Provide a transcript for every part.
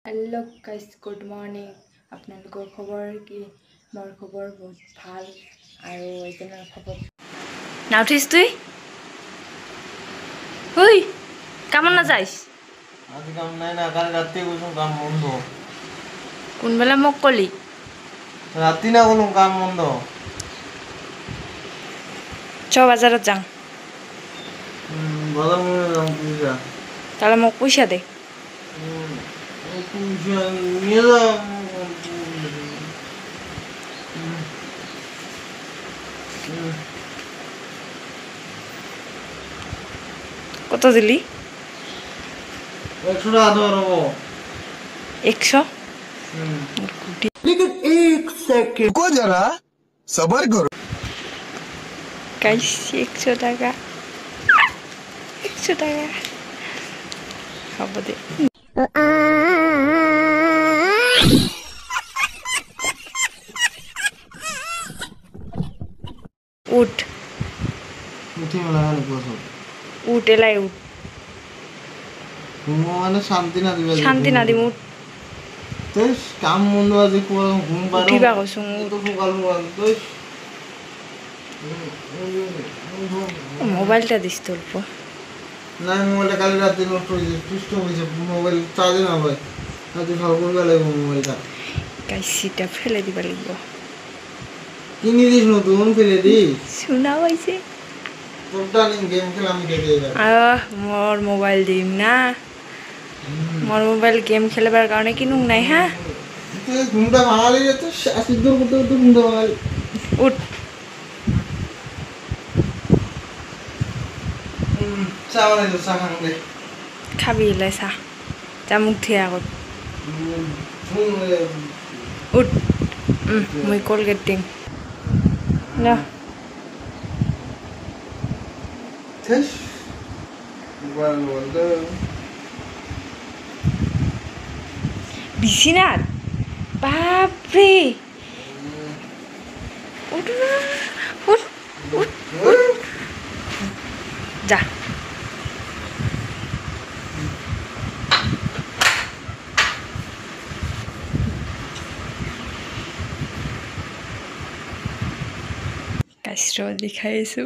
Hello guys good morning আপোনালোকৰ খবৰ কি মোৰ খবৰ বহুত ভাল আৰু এজনৰ খবৰ না উঠিস তুই হুই কেমন না যাইস আজি কাম নাই না কাল রাতে কইছো কাম বন্ধ কোন বেলা মোক কলি রাতে না কোনো কাম বন্ধ চ বাজারত যাং বাজার মনে যাও পয়সা তাহলে মোক পয়সা দে পয়সা নিয়ে যাও কত দিলি 100 টাকা ধরবো 100 लेकिन एक सेकंड को जरा सबर करो গাইস 100 টাকা 100 টাকা হবে দে উঠ উঠি লাগালে বসো উঠ এলাই উঠ ঘুম মানে শান্তি না দিবে শান্তি না দিম উঠ তুই কাম বন্ধ আছে ঘুম পারো উঠিবা কইছো তো সকাল সকাল তুই মোবাইলটা দিস তোলব না মোবাইলটা কাল রাতে নষ্ট হয়েছে পৃষ্ঠ হয়েছে মোবাইল চার্জে না ভাই আজ ভালো করে লাগবে মোবাইলটা গাইসিটা ফেলে দিবা লাগব কিনে দিস নতুন ফেলে দিস শোনা হইছে তোরটা নিন গেম খেলাম কেটে যাবে মোর মোবাইল দিম না মোর মোবাইল গেম খেলবার কারণে কিনুম নাই হ্যাঁ তুই ঘুমটা ভাঙালি রে তো সিদ্ধ করতে করতে ঘুমটা ভাঙালি উঠ চা বানাইছো চা খান দে খাবি এলাই চা যা মুখ ধুই আগত উঠ মই কলগেট দিম না থেস মোবাইল বলতে বিছিনাত বাপরে উঠ উঠ উঠ যা কাশ্র দেখাইছো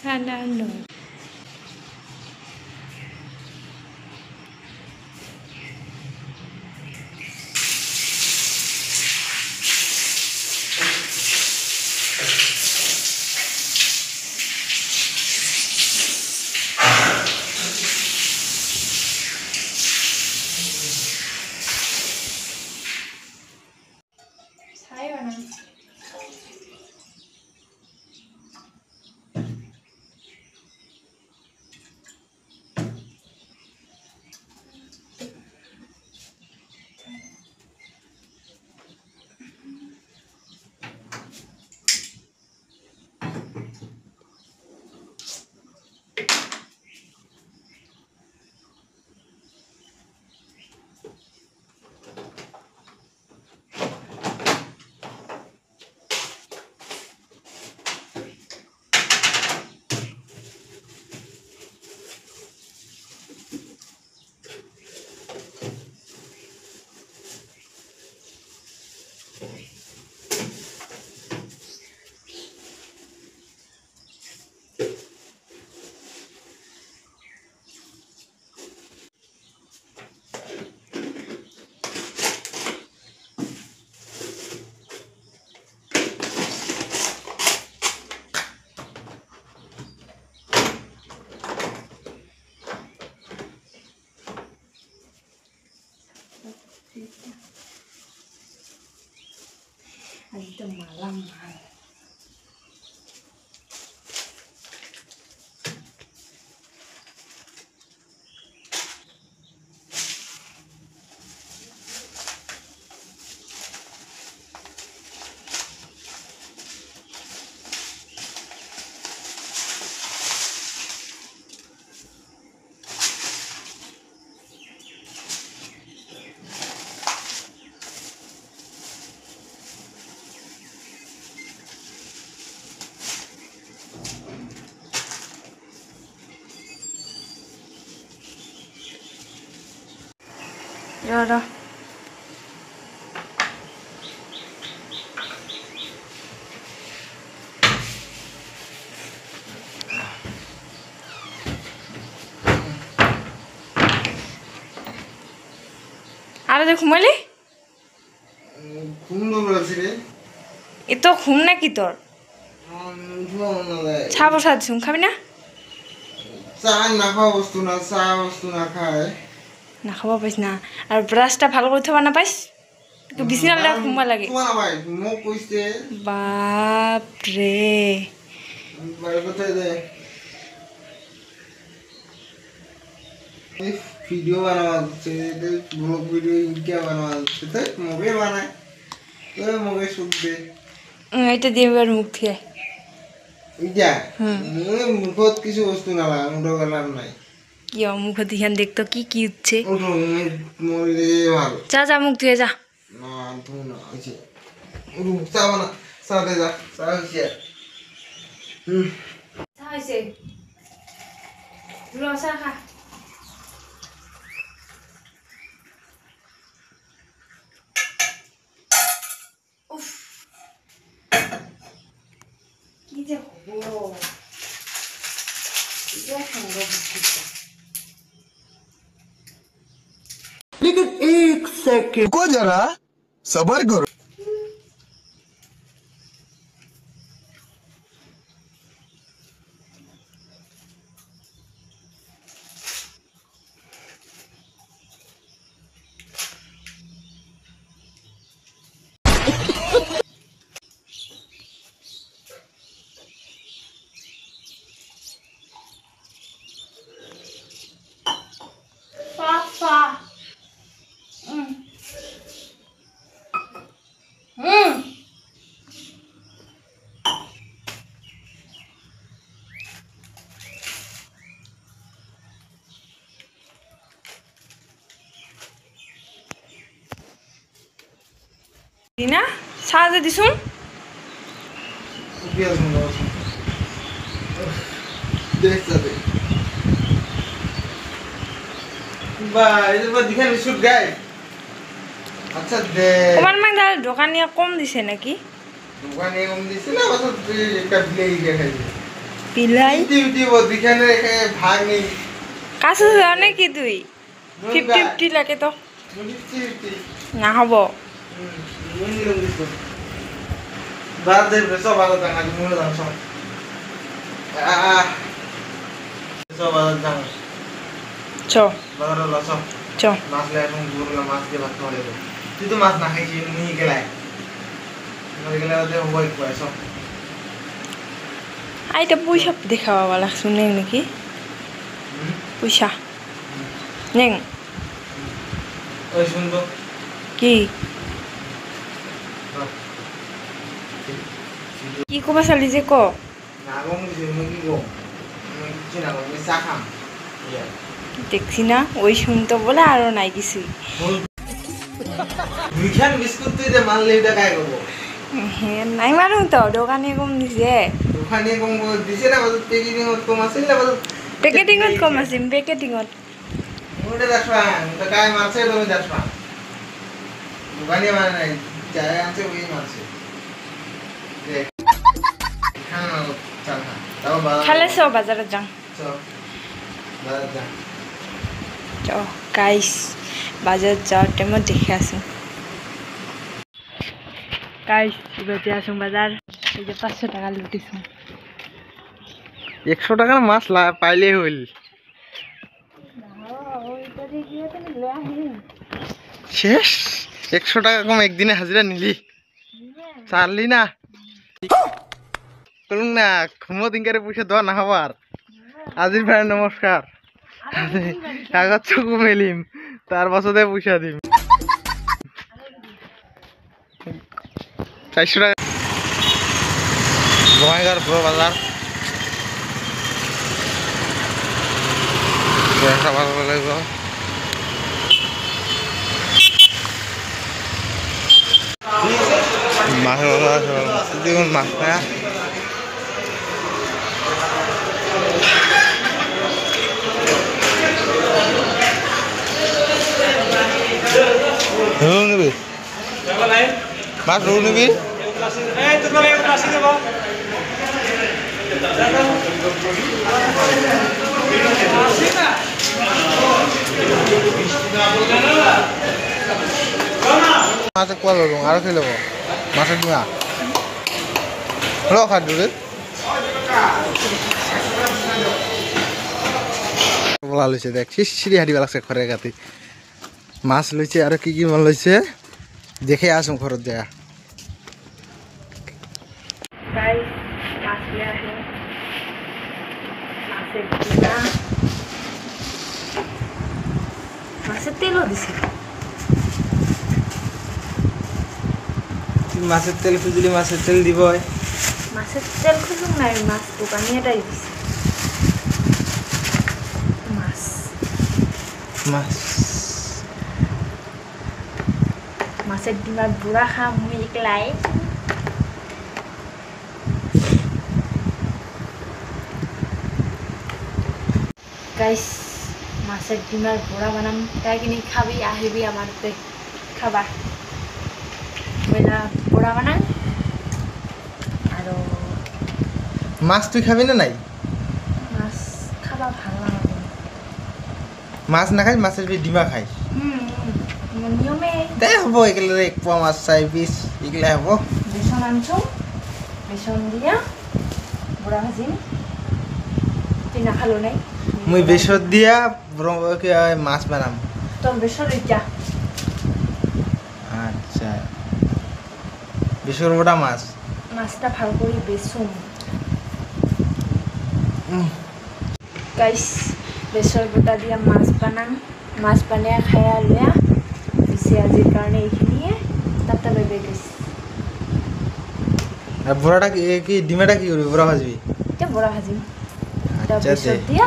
Hanano. Sayonara. র আরে যে ঘুমালি ঘুম বলেছি রে এ তো ঘুম নাকি তোর চা বসা দিছুম খাবি না চা না খাওয়া বস্তু না চা বস্তু না খায় না খাব পাইস না আর ব্রাশটা ভালো করে থবা না পাইস বিছানা ঘুমা লাগে তোমার ভাই মোক কইছে বাপ রে বাইরে কোথায় দে ভিডিও বানাওয়া হচ্ছে ব্লগ ভিডিও ইনকে বানাওয়া হচ্ছে তো মোগে বানায় তো মোগে শুনবে এটা দিয়ে এবার মুখ ধুয়ে ইটা মুখত কিছু বস্তু না লাগা মুখে গেলাম নাই কি মুখ দিহান দেখতো কি কি উঠছে ওঠো মরে ভালো যা যা মুখ ধুয়ে যা না ধু না হয়েছে চা বানা চা দে যা চা হয়েছে চা হয়েছে চা খা কি যে হবো लेकिन एक सेकंड को जरा सबर करो Papa. Dina, সাজে দিছুন পিয়াজ মনে দেখতে দে বা এর পর দিখান শুট গায় আচ্ছা দে তোমার মাং দাল দোকানিয়া কম দিছে নাকি দোকানে কম দিছে না বস একটা বিলাই দেখাই বিলাই ইউটি ও দিখানে ভাগ নেই কাছে যাও নাকি তুই 50-50 লাগে তো না হব বাদ দে সব ভালো টাকা মনে দাও সব সব ভালো টাকা চ বাজারে লস চ মাছ লে এখন গুরলা মাছ দিয়ে ভাত খাওয়া যাবে তুই তো মাছ না খাইছিস নিয়ে গেলাই মরে গেলে ওদের হই কয় সব আইটা পয়সা দেখাবা বালা শুনে নাকি পয়সা নেং ওই শুনবো কি কি কবা চালি যে ক না গম দিছে মুই কি গো মুই কিছু না গো মুই চা খাম ইয়া দেখছি না ওই শুনতো বলে আরো নাই কিছুই দুইখান বিস্কুট তুই দে মানলে এটা কাই করবো হ্যাঁ নাই মারুম তো দোকানে কম দিছে দোকানে কম দিছে না বাজার প্যাকেটিং কম আছে না বাজার পেকেটিংত কম আছে পেকেটিংত ওটা দেখবা তো কাই মারছে তুমি দেখবা দোকানে মানে নাই যাই আনছে ওই মারছে দেখ খানা চল না তাও বাজার খালে সব বাজারে যাম চল বাজার যা চ গাইস বাজার যাওয়ার টাইমে দেখে আসুন গাইস এবার যে আসুন বাজার এই যে 500 টাকা লুটিছুন 100 টাকার মাছ পাইলে হইল শেষ 100 টাকা কম একদিনে হাজিরা নিলি চারলি না করুন না ঘুমো দিনকারে পয়সা দেওয়া না হবার আজির ভাই নমস্কার কাগজ চকু মেলিম তার বছরে পয়সা দিম 400 টাকা বঙ্গাইগার বড় বাজার ভালো লাগব মাছ দেখুন মাছ খায়া মাছ ৰৌ নিবি মাছ কোৱা ল'লো আৰু কি ল'ব মাছৰ ডিমা ৰ খাদ্য বলা লৈছে দেখ চিৰি হাৰিব লাগছে ঘৰে কাটি মাছ লৈছে আৰু কি কি মাল লৈছে দেখে আছো ঘৰত যায় গাইস মাছ ले आए মাছের ডিমা মাছের তেলও দিছে মাছের তেল খুঁজলি মাছের তেল দিব মাছের তেল খুঁজুক নাই মাছ দোকানি এটাই দিছে মাছ মাছ মাছের ডিমার বুড়া খাম মুই একলাই গাইস মাছের ডিমার বুড়া বানাম তাই কিনি খাবি আহিবি আমার খাবা বইলা বুড়া বানাং আর মাছ তুই খাবি না নাই মাছ খাবা ভালো লাগে মাছ নাখাই মাছের ডিমা খাই নিয়মে তাই হ'ব একেলগে এক পোৱা মাছ 4 পিচ এগুলা হ'ব বেসন আনছো বেসন দিয়া বুড়া ভাজিম তুই না খালো নাই মই বেসর দিয়া মাছ বানাম তোর বেসর যা আচ্ছা বেসর বড়া মাছ মাছটা ভালো করে বেসুম গাইস বেসর বটা দিয়া মাছ বানাম মাছ বানিয়ে খাইয়া লয়া পিছে আজির কারণে এইখিনিয়ে টাটা বাই বাই গাইস আর বড়াটা কি ডিমাটা কি করবি বড়া ভাজবি এটা বড়া ভাজিম এটা আচ্ছা বেসর দে দিয়া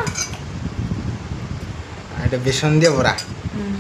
এটা বেসন দিয়ে বড়া হুম